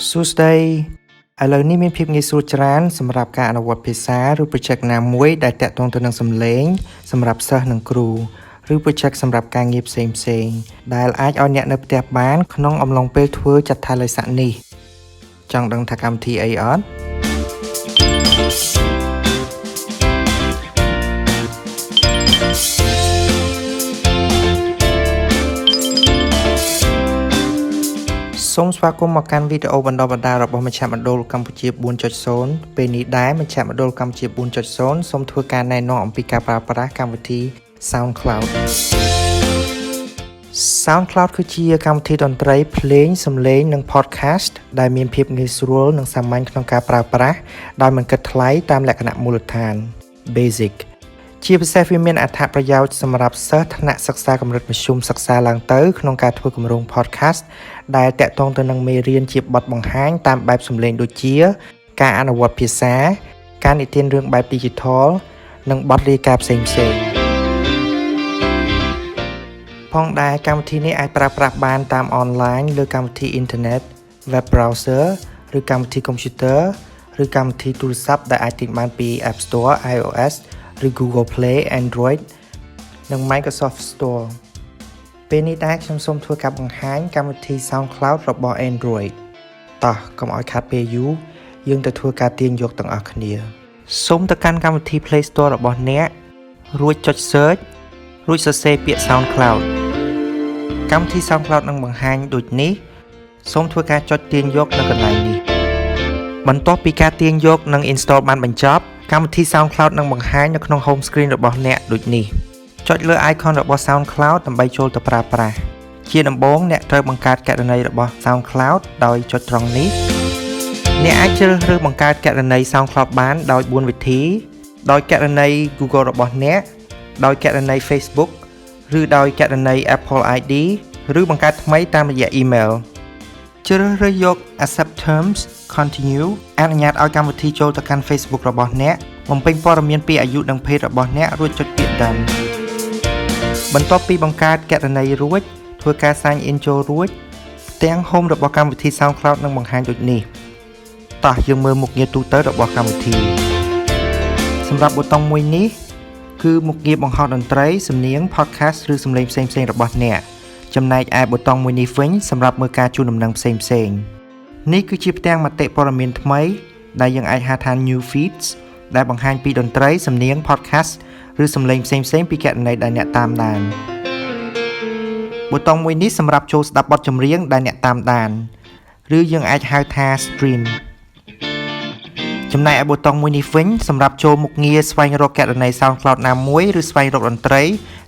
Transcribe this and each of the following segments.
សួស្តីឥឡូវនេះមានភាពងាយស្រួលច្រើនសម្រាប់ការអនុវត្តភាសាឬ project ណាមួយដែលតាក់ទងទៅនឹងសំឡេងសម្រាប់សិស្សនិងគ្រូឬ project សម្រាប់ការងារផ្សេងៗដែលអាចឲ្យអ្នកនៅផ្ទះបានក្នុងអំឡុងពេលធ្វើចត្ថាល័យស័ក្តិនេះចង់ដឹងថាកម្មវិធីអីអត់សូមស្វាគមន៍មកកាន់វីដេអូបណ្ដុះបណ្ដាលរបស់មជ្ឈមណ្ឌលកម្ពុជា 4.0 ពេលនេះដែរមជ្ឈមណ្ឌលកម្ពុជា 4.0 សូមធ្វើការណែនាំអំពីការប្រើប្រាស់កម្មវិធី Soundcloud Soundcloud គឺជាកម្មវិធីតន្ត្រីភ្លេងសំឡេងនិង podcast ដែលមានភាពងាយស្រួលនិងសាមញ្ញក្នុងការប្រើប្រាស់ដោយមិនគិតថ្លៃតាមលក្ខណៈមូលដ្ឋាន Basic ជាពិសេសវាមានអត្ថប្រយោជន៍សម្រាប់សិស្សថ្នាក់សិក្សាកម្រិតមធ្យមសិក្សាឡើងទៅក្នុងការធ្វើគម្រោង podcast ដែលតាក់ទងទៅនឹងមេរៀនជាបទបង្ហាញតាមបែបសំឡេងដូចជាការអនុវត្តភាសាការនិទានរឿងបែប digital និងបទរាយការណ៍ផ្សេងៗផងដែរកម្មវិធីនេះអាចប្រើប្រាស់បានតាមអនឡាញលើកម្មវិធីអ៊ីនធឺណិត web browser ឬកម្មវិធីកុំព្យូទ័រឬកម្មវិធីទូរស័ព្ទដែលអាចទិញបានពី App Store iOS ឬ Google Play Android និង Microsoft Store ពេលនេះដែរខ្ញុំសូមធ្វើការបង្ហាញកម្មវិធី Soundcloud របស់ Android តោះកុំឲ្យខាត់ពេលយូរយើងទៅធ្វើការទាញយកទាំងអស់គ្នាសូមទៅកាន់កម្មវិធី Play Store របស់អ្នករួចចុច Search រួចសរសេរពាក្យ Soundcloud កម្មវិធី Soundcloud នឹងបង្ហាញដូចនេះសូមធ្វើការចុចទាញយកនៅកន្លែងនេះបន្ទាប់ពីការទាញយកនិង install បានបញ្ចប់កម្មវិធី Soundcloud នឹងបង្ហាញនៅក្នុង home screen របស់អ្នកដូចនេះចុចលើ icon របស់ Soundcloud ដើម្បីចូលទៅប្រើប្រាស់ជាដំបូងអ្នកត្រូវបង្កើតគណនីរបស់ Soundcloud ដោយចុចត្រង់នេះអ្នកអាចជ្រើសរើសបង្កើតគណនី Soundcloud បានដោយ4វិធីដោយគណនី Google របស់អ្នកដោយគណនី Facebook ឬដោយគណនី Apple ID ឬបង្កើតថ្មីតាមរយៈ email ជ្រើសរើសយក Accept Terms Continue អនុញ្ញាតឲ្យកម្មវិធីចូលទៅកាន់ Facebook របស់អ្នកបំពេញព័ត៌មានពីអាយុនិងភេទរបស់អ្នករួចចុចពាក្យ Done បន្ទាប់ពីបង្កើតគណនីរួចធ្វើការ Sign In ចូលរួចទាំង Home របស់កម្មវិធី Soundcloud នឹងបង្ហាញដូចនេះតោះយើងមើលមុខងារទូទៅរបស់កម្មវិធីសម្រាប់ប៊ូតុងមួយនេះគឺមុខងារបង្ហោះតន្ត្រីសំនៀង podcast ឬសំឡេងផ្សេងៗរបស់អ្នកចំណែកឯប៊ូតុងមួយនេះវិញសម្រាប់មើលការជូនដំណឹងផ្សេងៗនេះគឺជាផ្ទាំងមតិព័ត៌មានថ្មីដែលយើងអាចហៅថា New Feeds ដែលបង្ហាញពីតន្ត្រីសំនៀង podcast ឬសំឡេងផ្សេងៗពីគណនីដែលអ្នកតាមដានប៊ូតុងមួយនេះសម្រាប់ចូលស្ដាប់បទចម្រៀងដែលអ្នកតាមដានឬយើងអាចហៅថា Stream ចំណែកឯប៊ូតុងមួយនេះវិញសម្រាប់ចូលមុខងារស្វែងរកគណនី SoundCloud ណាមួយឬស្វែងរកតន្ត្រី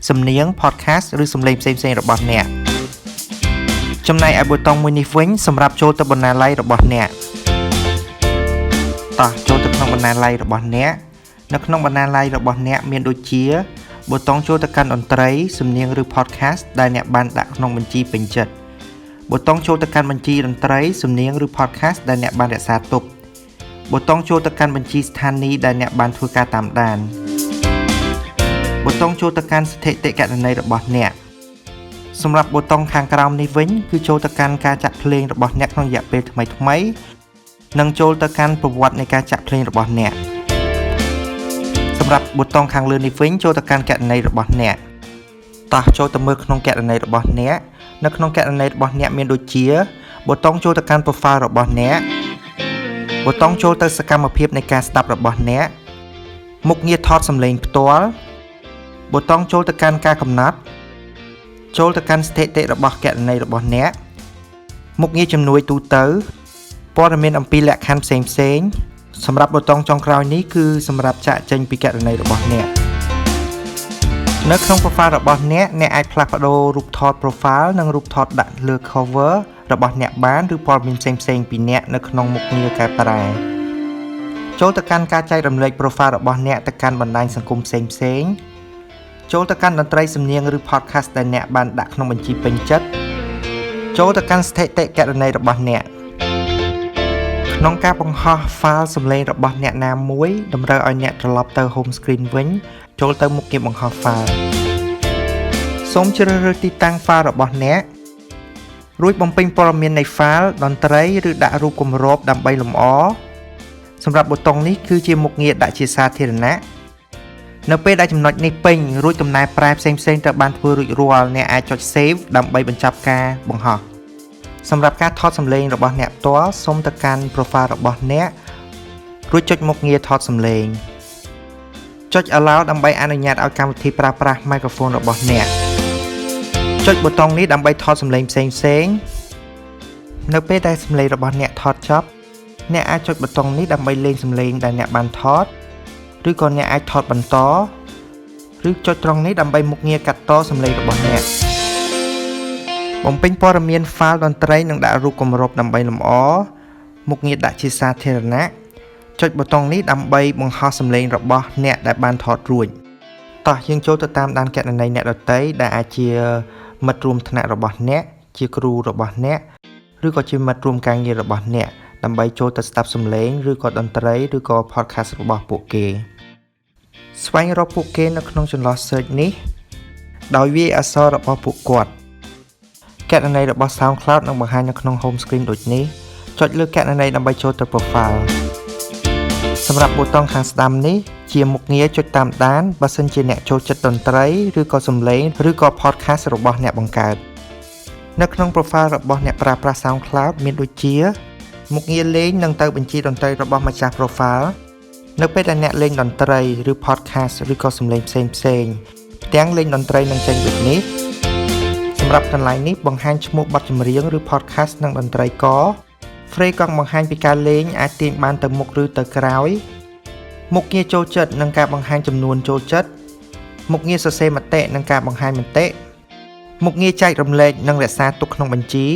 សំនៀង podcast ឬសំឡេងផ្សេងៗរបស់អ្នកចំណែកឯប៊ូតុងមួយនេះវិញសម្រាប់ចូលទៅបណ្ណាល័យរបស់អ្នកតោះចូលទៅក្នុងបណ្ណាល័យរបស់អ្នកនៅក្នុងបណ្ណាល័យរបស់អ្នកមានដូចជាប៊ូតុងចូលទៅកាន់តន្ត្រីសំនៀងឬ podcast ដែលអ្នកបានដាក់ក្នុងបញ្ជីពេញចិត្តប៊ូតុងចូលទៅកាន់បញ្ជីតន្ត្រីសំនៀងឬ podcast ដែលអ្នកបានរក្សាទុកប៊ូតុងចូលទៅកាន់បញ្ជីស្ថានីយ៍ដែលអ្នកបានធ្វើការតាមដានប៊ូតុងចូលទៅកាន់ស្ថិតិគណនីរបស់អ្នកសម្រាប់ប៊ូតុងខាងក្រោមនេះវិញគឺចូលទៅកាន់ការចាក់ភ្លេងរបស់អ្នកក្នុងរយៈពេលថ្មីៗនិងចូលទៅកាន់ប្រវត្តិនៃការចាក់ភ្លេងរបស់អ្នកសម្រាប់ប៊ូតុងខាងលើនេះវិញចូលទៅកាន់គណនីរបស់អ្នកតោះចូលទៅមើលក្នុងគណនីរបស់អ្នកនៅក្នុងគណនីរបស់អ្នកមានដូចជាប៊ូតុងចូលទៅកាន់ profile របស់អ្នកប៊ូតុងចូលទៅសកម្មភាពនៃការស្ដាប់របស់អ្នកមុខងារថតសំឡេងផ្ទាល់ប៊ូតុងចូលទៅកាន់ការកំណត់ចូលទៅកាន់ស្ថិតិរបស់គណនីរបស់អ្នកមុខងារជំនួយទូទៅព័ត៌មានអំពីលក្ខខណ្ឌផ្សេងៗសម្រាប់ប៊ូតុងចុងក្រោយនេះគឺសម្រាប់ចាកចេញពីគណនីរបស់អ្នកនៅក្នុង profile របស់អ្នកអាចផ្លាស់ប្ដូររូបថត profile និងរូបថតដាក់លើ cover របស់អ្នកបានឬព័ត៌មានផ្សេងៗពីអ្នកនៅក្នុងមុខងារកែប្រែចូលទៅកាន់ការចែករំលែក profile របស់អ្នកទៅកាន់បណ្ដាញសង្គមផ្សេងៗចូលទៅកាន់តន្ត្រីសំនៀងឬ podcast ដែលអ្នកបានដាក់ក្នុងបញ្ជីពេញចិត្តចូលទៅកាន់ស្ថិតិគណនីរបស់អ្នកក្នុងការបង្ហោះ file សំឡេងរបស់អ្នកណាមួយតម្រូវឲ្យអ្នកត្រឡប់ទៅ home screen វិញចូលទៅមុខងារបង្ហោះ file សូមជ្រើសរើសទីតាំង file របស់អ្នក រួចបំពេញព័ត៌មាននៃ file តន្ត្រីឬដាក់រូបគម្របដើម្បីលម្អសម្រាប់ប៊ូតុងនេះគឺជាមុខងារដាក់ជាសាធារណៈនៅពេលដែលចំណុចនេះពេញរួចកំណែប្រែផ្សេងៗត្រូវបានធ្វើរួចរាល់អ្នកអាចចុច save ដើម្បីបញ្ចប់ការបង្ហោះសម្រាប់ការថតសំឡេងរបស់អ្នកផ្ទាល់សូមទៅកាន់ profile របស់អ្នករួចចុចមុខងារថតសំឡេងចុច allow ដើម្បីអនុញ្ញាតឲ្យកម្មវិធីប្រើប្រាស់ microphone របស់អ្នកចុចប៊ូតុងនេះដើម្បីថតសំឡេងផ្សេងៗនៅពេលដែលសំឡេងរបស់អ្នកថតចប់អ្នកអាចចុចប៊ូតុងនេះដើម្បីលេងសំឡេងដែលអ្នកបានថតឬក៏អ្នកអាចថតបន្តឬចុចត្រង់នេះដើម្បីមុខងារកាត់តសំឡេងរបស់អ្នកបំពេញព័ត៌មាន file តន្ត្រីនិងដាក់រូបគម្របដើម្បីលម្អមុខងារដាក់ជាសាធារណៈចុចប៊ូតុងនេះដើម្បីបង្ហោះសំឡេងរបស់អ្នកដែលបានថតរួចតោះយើងចូលទៅតាមដានគណនីអ្នកដទៃដែលអាចជាមិត្តរួមថ្នាក់របស់អ្នកជាគ្រូរបស់អ្នកឬក៏ជាមិត្តរួមការងាររបស់អ្នកដើម្បីចូលទៅស្ដាប់សំឡេងឬក៏តន្ត្រីឬក៏ podcast របស់ពួកគេស្វែងរកពួកគេនៅក្នុងចន្លោះ search នេះដោយវាយអក្សររបស់ពួកគាត់គណនីរបស់ Soundcloud នឹងបង្ហាញនៅក្នុង home screen ដូចនេះចុចលើគណនីដើម្បីចូលទៅ profile សម្រាប់ប៊ូតុងខាងស្ដាំនេះជាមុខងារចុចតាមដានបើសិនជាអ្នកចូលចិត្តតន្ត្រីឬក៏សំឡេងឬក៏ podcast របស់អ្នកបង្កើតនៅក្នុង profile របស់អ្នកប្រើប្រាស់ Soundcloud មានដូចជាមុខងារលេងនិងទៅបញ្ជីតន្ត្រីរបស់ម្ចាស់ profile នៅពេលដែលអ្នកលេងតន្ត្រីឬ podcast ឬក៏សំឡេងផ្សេងផ្ទាំងលេងតន្ត្រីនឹងចេញដូចនេះសម្រាប់កន្លែងនេះបង្ហាញឈ្មោះបទចម្រៀងឬ podcast និងតន្ត្រីករ frame កង់បង្ហាញពីការលេងអាចទាញបានទៅមុខឬទៅក្រោយមុខងារចូលចិត្តនិងការបង្ហាញចំនួនចូលចិត្តមុខងារសរសេរមតិនិងការបង្ហាញមតិមុខងារចែករំលែកនិងរក្សាទុកក្នុងបញ្ជី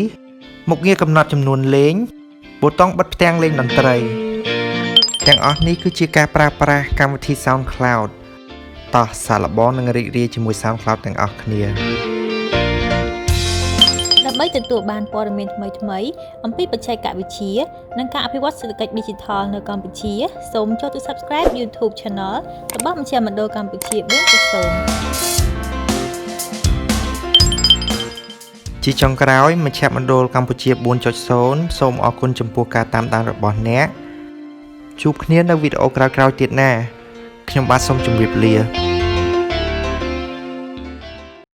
មុខងារកំណត់ចំនួនលេងប៊ូតុងបិទផ្ទាំងលេងតន្ត្រីទាំងអស់នេះគឺជាការប្រើប្រាស់កម្មវិធី Soundcloud តោះសាកល្បងនិងរីករាយជាមួយ Soundcloud ទាំងអស់គ្នាដើម្បីទទួលបានព័ត៌មានថ្មីៗអំពីបច្ចេកវិទ្យានិងការអភិវឌ្ឍសេដ្ឋកិច្ច Digital នៅកម្ពុជាសូមចូលទៅ Subscribe YouTube Channel របស់មជ្ឈមណ្ឌលកម្ពុជា 4.0 ជាចុងក្រោយមជ្ឈមណ្ឌលកម្ពុជា 4.0 សូមអរគុណចំពោះការតាមដានរបស់អ្នកជួបគ្នានៅវីដេអូក្រោយៗទៀតណាខ្ញុំបាទសូមជម្រាបលា